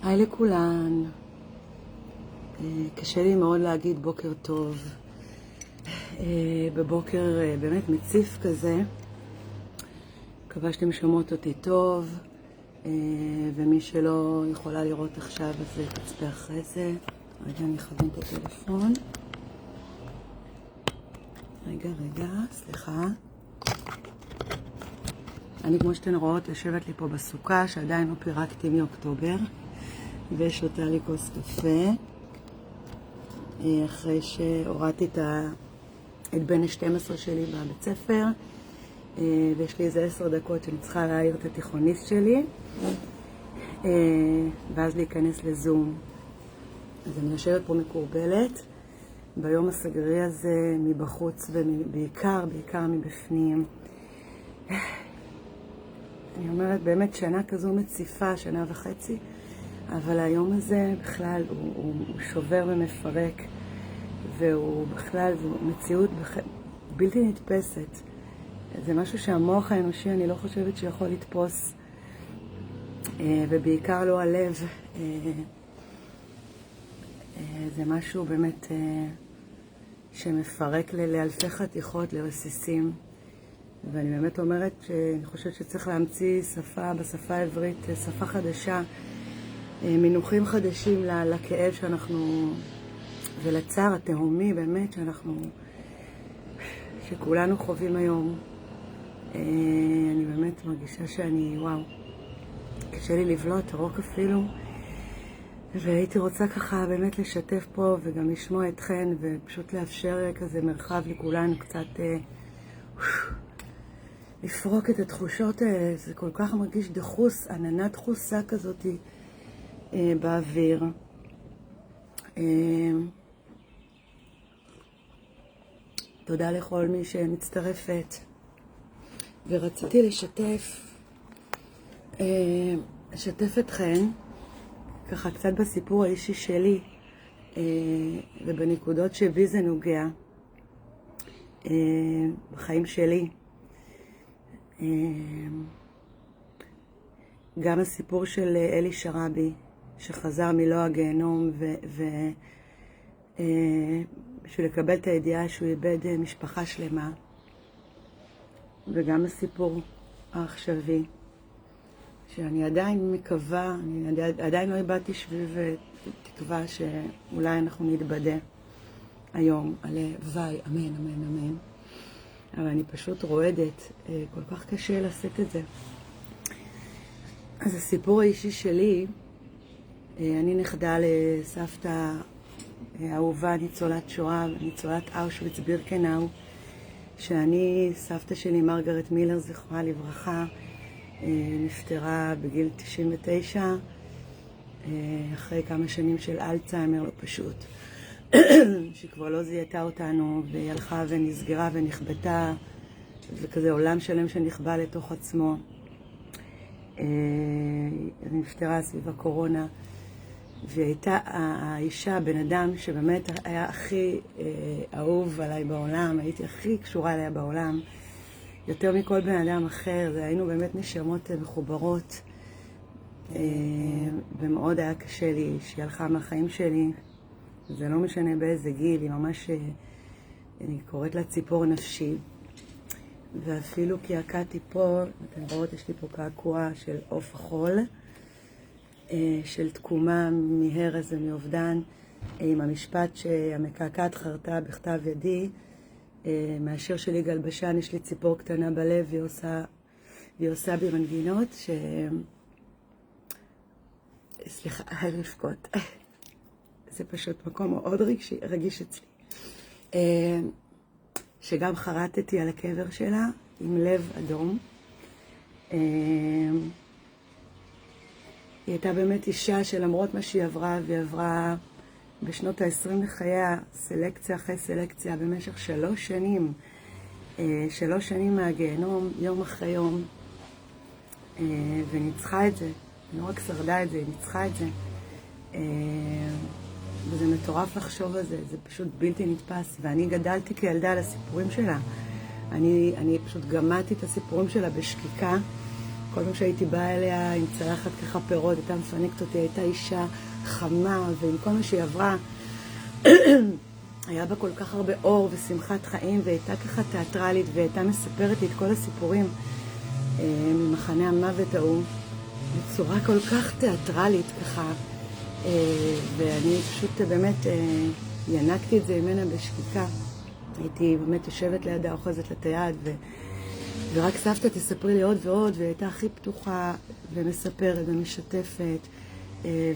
היי לכולן. קשה לי מאוד להגיד בוקר טוב. בבוקר באמת מציף כזה. מקווה שאתם שומעות אותי טוב, ומי שלא יכולה לראות עכשיו אז תצפה אחרי זה. רגע, אני אכוון את הטלפון. רגע, סליחה. אני, כמו שאתן רואות, יושבת לי פה בסוכה שעדיין לא פירקתי מאוקטובר, ושותה לי כוס קפה אחרי שהורדתי את בן ה-12 שלי בבית ספר, ויש לי איזה 10 דקות שאני צריכה להעיר את התיכוניסט שלי, ואז להיכנס לזום. אז אני יושבת פה מקורבלת ביום הסגרי הזה, מבחוץ ובעיקר מבפנים. אני אומרת, באמת שנה כזו מציפה, שנה וחצי, אבל היום הזה בכלל הוא שובר ומפרק, והוא בכלל, זו מציאות בלתי נתפסת. זה משהו שהמוח האנושי, אני לא חושבת שיכול לתפוס, ובעיקר לא הלב. זה משהו באמת שמפרק לאלפי חתיכות, לרסיסים. ואני באמת אומרת שאני חושבת שצריך להמציא שפה, בשפה העברית, שפה חדשה, מינוחים חדשים לכאב שאנחנו, ולצער התהומי באמת שכולנו חווים היום. אני באמת מרגישה שאני, וואו, קשה לי לבלוט, רוק אפילו, והייתי רוצה ככה באמת לשתף פה וגם לשמוע אתכן, ופשוט לאפשר כזה מרחב לכולנו קצת לפרוק את התחושות האלה. זה כל כך מרגיש דחוס, עננה דחוסה כזאת באוויר. תודה לכל מי שמצטרפת. ורציתי לשתף אתכן ככה קצת בסיפור האישי שלי, ובנקודות שבי זה נוגע בחיים שלי. גם הסיפור של אלי שרבי שחזר מלא הגיהנום בשביל לקבל את הידיעה שהוא איבד משפחה שלמה, וגם הסיפור העכשווי שאני עדיין מקווה, אני עדיין לא איבדתי שביב תקווה שאולי אנחנו נתבדה היום. הלוואי, אמן, אמן, אמן. אבל אני פשוט רועדת, כל כך קשה לשאת את זה. אז הסיפור האישי שלי, אני נכדה לסבתא אהובה, ניצולת שואה, ניצולת אושוויץ בירקנאו, שאני, סבתא שלי מרגרט מילר, זכרה לברכה, נפטרה בגיל 99, אחרי כמה שנים של אלצהיימר, לא פשוט, שכבר לא זיהתה אותנו, והיא הלכה ונסגרה ונחבטה, וכזה עולם שלם שנכבה לתוך עצמו. נפטרה סביב הקורונה, והיא הייתה האישה, בן אדם שבאמת היה הכי אהוב עליי בעולם, הייתי הכי קשורה אליה בעולם, יותר מכל בן אדם אחר. היינו באמת נשמות מחוברות, ומאוד היה קשה לי שהיא הלכה מהחיים שלי. זה לא משנה באיזה גיל, היא ממש, אני קוראת לה ציפור נפשי. ואפילו קעקעתי פה, אתם רואות, יש לי פה קעקוע של עוף החול, של תקומה מהרס ומאובדן, עם המשפט שהמקעקעת חרתה בכתב ידי, מהשיר של יגאל בשן, יש לי ציפור קטנה בלב, והיא עושה בי מנגינות, סליחה, לבכות. זה פשוט מקום מאוד רגיש אצלי. שגם חרטתי על הקבר שלה עם לב אדום. היא הייתה באמת אישה שלמרות מה שהיא עברה, והיא עברה בשנות ה-20 לחייה, סלקציה אחרי סלקציה, במשך 3 שנים, 3 שנים מהגיהנום, יום אחרי יום, וניצחה את זה. לא רק שרדה את זה, היא ניצחה את זה. וזה מטורף לחשוב על זה, זה פשוט בלתי נתפס. ואני גדלתי כילדה על הסיפורים שלה. אני פשוט גמדתי את הסיפורים שלה בשקיקה, כל פעם שהייתי באה אליה עם צלחת ככה פירות, הייתה מפנקת אותי, הייתה אישה חמה, ועם כל מה שהיא עברה, היה בה כל כך הרבה אור ושמחת חיים, והייתה ככה תיאטרלית, והייתה מספרת לי את כל הסיפורים ממחנה המוות ההוא, בצורה כל כך תיאטרלית ככה, ואני פשוט באמת ינקתי את זה ממנה בשקיקה. הייתי באמת יושבת לידה, אוחזת לה את היד, ורק סבתא תספרי לי עוד ועוד, והייתה הכי פתוחה ומספרת ומשתפת.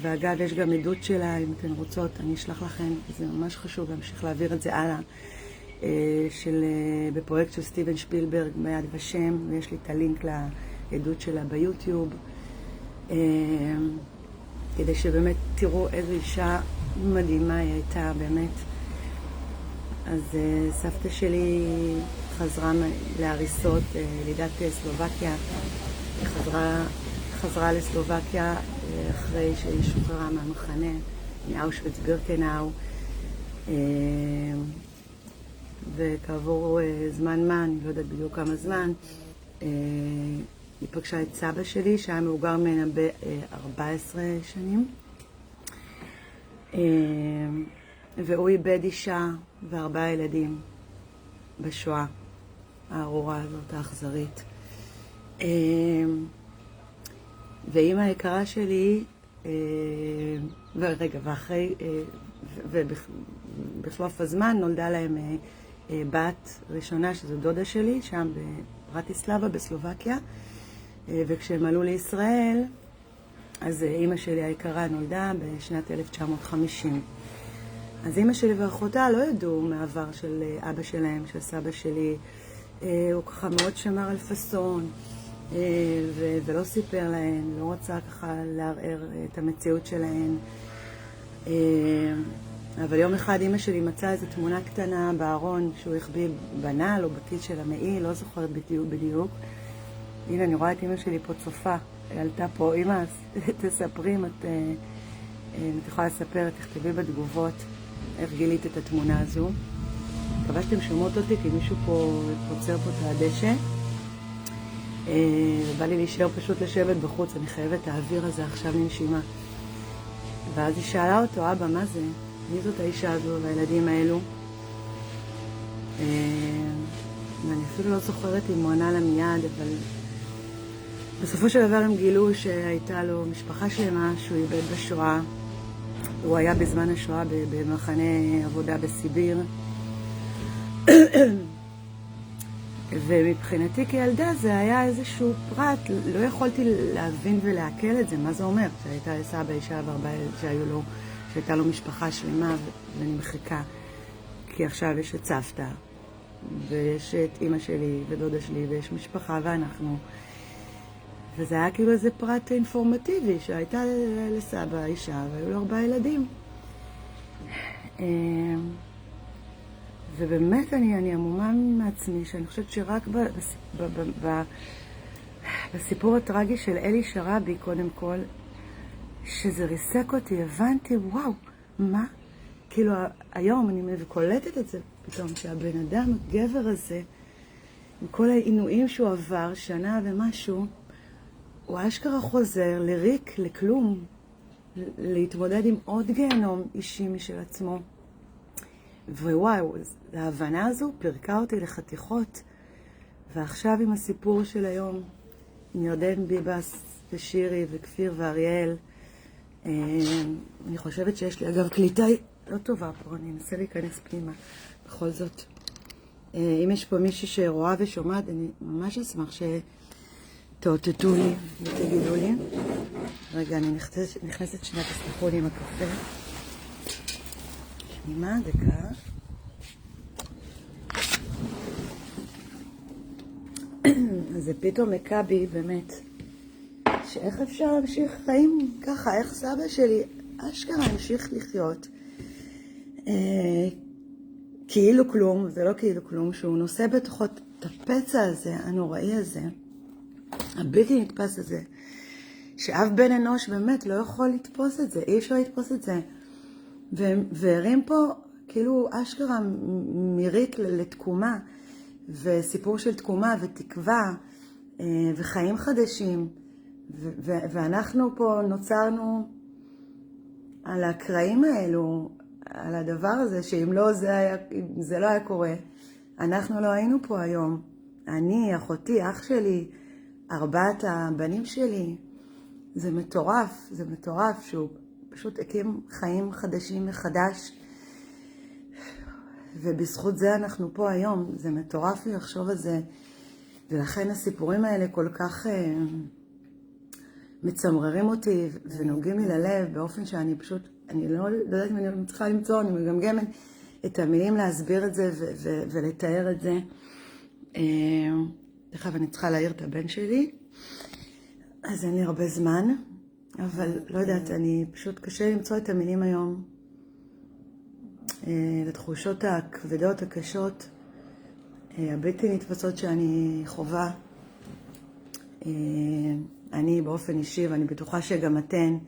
ואגב, יש גם עדות שלה, אם אתן רוצות, אני אשלח לכם, זה ממש חשוב להמשיך להעביר את זה הלאה, בפרויקט של סטיבן שפילברג ביד ושם, ויש לי את הלינק לעדות שלה ביוטיוב, כדי שבאמת תראו איזו אישה מדהימה היא הייתה, באמת. אז סבתא שלי חזרה להריסות, לידת סלובקיה, היא חזרה לסלובקיה אחרי שהיא שוחררה מהמחנה, מאושוויץ בירקנאו, וכעבור זמן מה, אני לא יודעת בדיוק כמה זמן, היא פגשה את סבא שלי, שהיה מבוגר ממנה ב-14 שנים, והוא איבד אישה ו4 ילדים בשואה הארורה הזאת, האכזרית. ואמא היקרה שלי, ואחרי, ובחלוף הזמן נולדה להם בת ראשונה, שזו דודה שלי, שם ברטיסלבה בסלובקיה, וכשהם עלו לישראל, אז אמא שלי היקרה נולדה בשנת 1950. אז אמא שלי ואחותה לא ידעו מעבר של אבא שלהם, של סבא שלי. הוא ככה מאוד שמר על פסון, ולא סיפר להן, לא רצה ככה לערער את המציאות שלהן. אבל יום אחד אמא שלי מצאה איזו תמונה קטנה בארון שהוא החביא בנעל או בכיס של המעי, לא זוכרת בדיוק. הנה, אני רואה את אמא שלי פה צופה, עלתה פה, אמא, תספרי אם את יכולה לספר, תכתבי בתגובות איך גילית את התמונה הזו. מקווה שאתם שומעות אותי, כי מישהו פה פוצר פה את הדשא. בא לי להישאר פשוט לשבת בחוץ, אני חייבת את האוויר הזה עכשיו לנשימה. ואז היא שאלה אותו, אבא, מה זה? מי זאת האישה הזו והילדים האלו? ואני אפילו לא זוכרת אם הוא ענה לה מיד, אבל בסופו של דבר הם גילו שהייתה לו משפחה שלמה שהוא איבד בשואה. הוא היה בזמן השואה במחנה עבודה בסיביר. ומבחינתי כילדה זה היה איזשהו פרט, לא יכולתי להבין ולהקל את זה, מה זה אומר? שהייתה לסבא אישה שהייתה לו משפחה שלמה ונמחקה, כי עכשיו יש את סבתא, ויש את אמא שלי ודודה שלי, ויש משפחה ואנחנו, וזה היה כאילו איזה פרט אינפורמטיבי, שהייתה לסבא אישה והיו לו 4 ילדים. ובאמת אני עמומה מעצמי, שאני חושבת שרק בסיפור הטרגי של אלי שרבי, קודם כל, שזה ריסק אותי, הבנתי, וואו, מה? כאילו היום אני קולטת את זה פתאום, שהבן אדם, הגבר הזה, עם כל העינויים שהוא עבר, שנה ומשהו, הוא אשכרה חוזר לריק, לכלום, להתמודד עם עוד גיהנום אישי משל עצמו. ווואו, ההבנה הזו פרקה אותי לחתיכות. ועכשיו עם הסיפור של היום, עם ירדן ביבס ושירי וכפיר ואריאל, אני חושבת שיש לי, אגב, קליטה לא טובה פה, אני אנסה להיכנס פנימה. בכל זאת, אם יש פה מישהי שרואה ושומעת, אני ממש אשמח שתאותתו לי ותגידו לי. רגע, אני נכנסת שנייה, תסלחו לי עם הקפה. שנימה, דקה. אז זה פתאום מקבי, באמת, שאיך אפשר להמשיך חיים ככה, איך סבא שלי אשכרה המשיך לחיות כאילו כלום, זה לא כאילו כלום, שהוא נושא בתוכו את הפצע הזה, הנוראי הזה, הבלתי נתפס הזה, שאף בן אנוש באמת לא יכול לתפוס את זה, אי אפשר לתפוס את זה. והרים פה כאילו אשכרה מריק לתקומה, וסיפור של תקומה ותקווה, וחיים חדשים, ואנחנו פה נוצרנו על הקרעים האלו, על הדבר הזה, שאם לא זה לא היה קורה, אנחנו לא היינו פה היום. אני, אחותי, אח שלי, 4 הבנים שלי, זה מטורף שהוא פשוט הקים חיים חדשים מחדש, ובזכות זה אנחנו פה היום. זה מטורף לי לחשוב על זה, ולכן הסיפורים האלה כל כך מצמררים אותי ונוגעים לי ללב באופן שאני פשוט, אני לא יודעת אם אני צריכה למצוא, אני מגמגמת את המילים להסביר את זה ולתאר את זה. תכף אני צריכה להעיר את הבן שלי, אז אין לי הרבה זמן, אבל לא יודעת, אני פשוט קשה למצוא את המילים היום לתחושות הכבדות, הקשות, הבלתי נתפסות שאני חווה. אני באופן אישי, ואני בטוחה שגם אתן.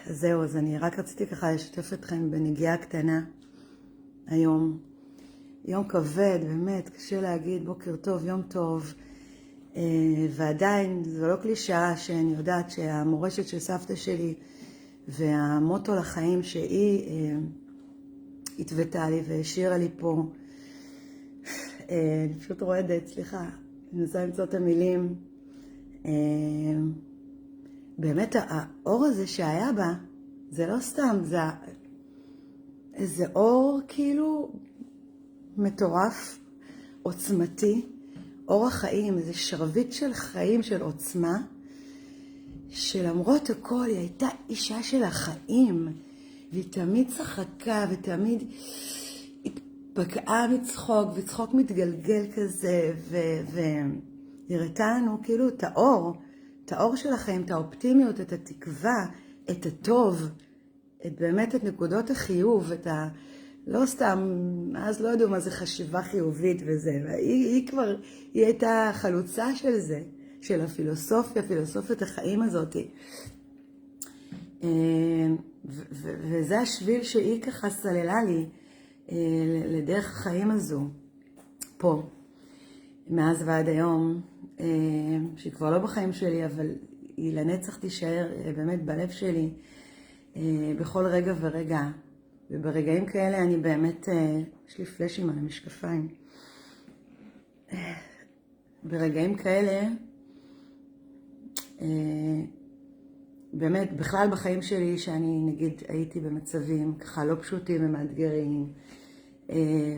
זהו, אז אני רק רציתי ככה לשתף אתכם בנגיעה קטנה היום. יום כבד, באמת, קשה להגיד בוקר טוב, יום טוב. ועדיין, זו לא קלישאה שאני יודעת שהמורשת של סבתא שלי והמוטו לחיים שהיא התוותה לי והשאירה לי פה, אני פשוט רועדת, סליחה, אני מנסה למצוא את המילים. באמת האור הזה שהיה בה, זה לא סתם, זה איזה אור כאילו מטורף, עוצמתי, אור החיים, איזה שרביט של חיים, של עוצמה, שלמרות הכל היא הייתה אישה של החיים, והיא תמיד צחקה ותמיד התפקעה מצחוק, וצחוק מתגלגל כזה, והראתה לנו כאילו את האור של החיים, את האופטימיות, את התקווה, את הטוב, באמת את נקודות החיוב, לא סתם, אז לא ידעו מה זה חשיבה חיובית וזה, היא הייתה חלוצה של זה, של הפילוסופיה, פילוסופיית החיים הזאת. וזה השביל שהיא ככה סללה לי לדרך החיים הזו, פה, מאז ועד היום, שהיא כבר לא בחיים שלי, אבל היא לנצח תישאר באמת בלב שלי, בכל רגע ורגע. וברגעים כאלה אני באמת, יש לי פלאשים על המשקפיים. ברגעים כאלה, באמת, בכלל בחיים שלי, שאני נגיד הייתי במצבים ככה לא פשוטים ומאתגרים,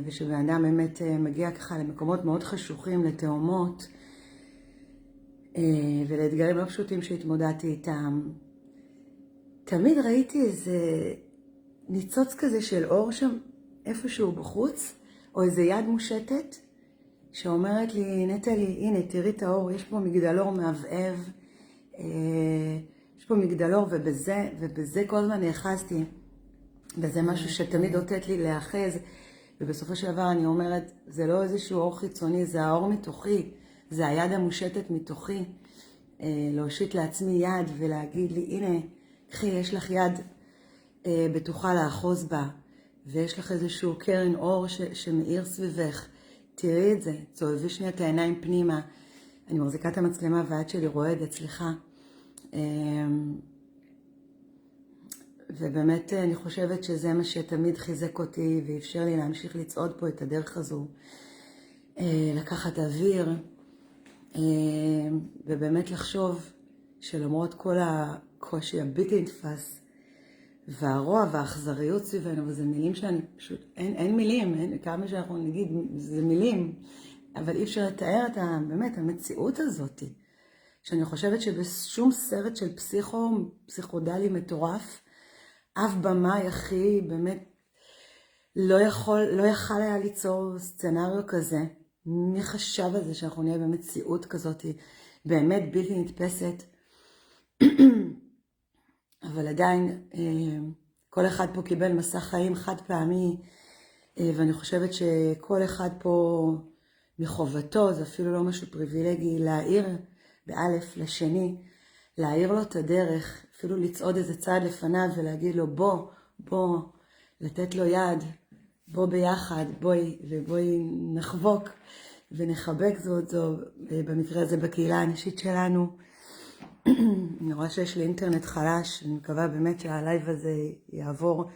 ושבן אדם באמת מגיע ככה למקומות מאוד חשוכים, לתאומות, ולאתגרים לא פשוטים שהתמודדתי איתם. תמיד ראיתי איזה ניצוץ כזה של אור שם איפשהו בחוץ, או איזה יד מושטת שאומרת לי, נטלי, הנה תראי את האור, יש פה מגדלור מהבהב, יש פה מגדלור, ובזה כל הזמן נאחזתי, וזה משהו שתמיד נותנת לי להאחז, ובסופו של דבר אני אומרת, זה לא איזשהו אור חיצוני, זה האור מתוכי, זה היד המושטת מתוכי, להושיט לעצמי יד ולהגיד לי, הנה, קחי, יש לך יד בטוחה לאחוז בה, ויש לך איזשהו קרן אור שמאיר סביבך, תראי את זה, צובבי שנייה את העיניים פנימה. אני מחזיקה את המצלמה והיד שלי רועדת, סליחה. ובאמת אני חושבת שזה מה שתמיד חיזק אותי ואפשר לי להמשיך לצעוד פה את הדרך הזו, לקחת אוויר, ובאמת לחשוב שלמרות כל הקושי הבלתי נתפס והרוע והאכזריות סביבנו, וזה מילים שאני פשוט, אין מילים, כמה שאנחנו נגיד, זה מילים, אבל אי אפשר לתאר את באמת המציאות הזאת, שאני חושבת שבשום סרט של פסיכודלי מטורף, אף במאי הכי באמת לא יכל היה ליצור סצנריו כזה. מי חשב על זה שאנחנו נהיה במציאות כזאת באמת בלתי נתפסת? אבל עדיין כל אחד פה קיבל מסע חיים חד פעמי, ואני חושבת שכל אחד פה מחובתו, זה אפילו לא משהו פריבילגי, להאיר באלף לשני, להאיר לו את הדרך, אפילו לצעוד איזה צעד לפניו ולהגיד לו בוא, לתת לו יד, בוא ביחד, בואי נחבוק ונחבק זו, במקרה הזה בקהילה האנשית שלנו. אני רואה שיש לי אינטרנט חלש, אני מקווה באמת שהלייב הזה יעבור,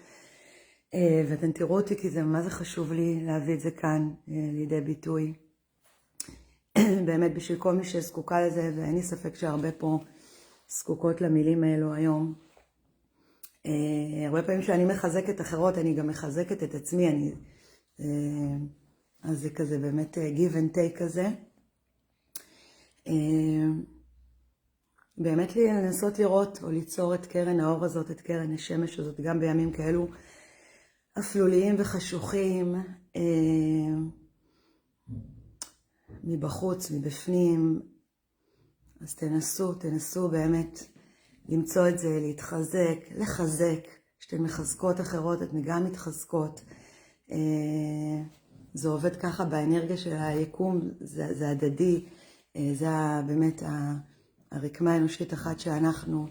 ואתם תראו אותי, כי זה מה זה חשוב לי להביא את זה כאן לידי ביטוי. באמת בשביל כל מי שזקוקה לזה, ואין לי ספק שהרבה פה זקוקות למילים האלו היום. הרבה פעמים שאני מחזקת אחרות, אני גם מחזקת את עצמי, אז זה כזה באמת give and take כזה. באמת לי לנסות לראות או ליצור את קרן האור הזאת, את קרן השמש הזאת, גם בימים כאלו אפלוליים וחשוכים, מבחוץ, מבפנים. אז תנסו באמת למצוא את זה, להתחזק, לחזק. כשאתן מחזקות אחרות, אתן גם מתחזקות. זה עובד ככה באנרגיה של היקום, זה הדדי, זה באמת הרקמה האנושית אחת שאנחנו.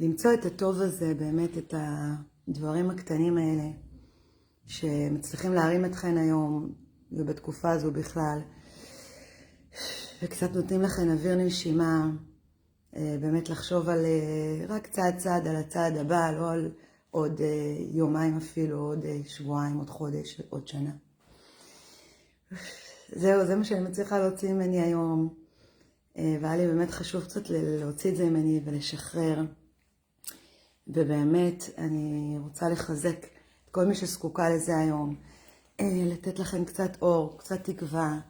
למצוא את הטוב הזה, באמת את הדברים הקטנים האלה, שמצליחים להרים אתכן היום, ובתקופה הזו בכלל, וקצת נותנים לכן אוויר נשימה, באמת לחשוב על רק צעד על הצעד הבא, לא על עוד יומיים אפילו, עוד שבועיים, עוד חודש, עוד שנה. זהו, זה מה שאני מצליחה להוציא ממני היום, והיה לי באמת חשוב קצת להוציא את זה ממני ולשחרר. ובאמת אני רוצה לחזק את כל מי שזקוקה לזה היום, לתת לכם קצת אור, קצת תקווה,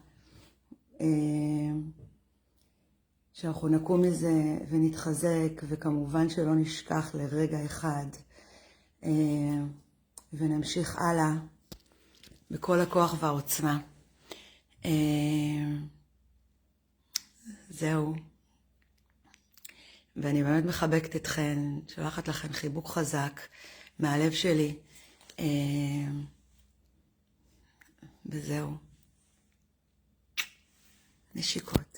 שאנחנו נקום מזה ונתחזק, וכמובן שלא נשכח לרגע אחד, ונמשיך הלאה בכל הכוח והעוצמה. זהו. ואני באמת מחבקת אתכן, שולחת לכן חיבוק חזק מהלב שלי. וזהו. נשיקות.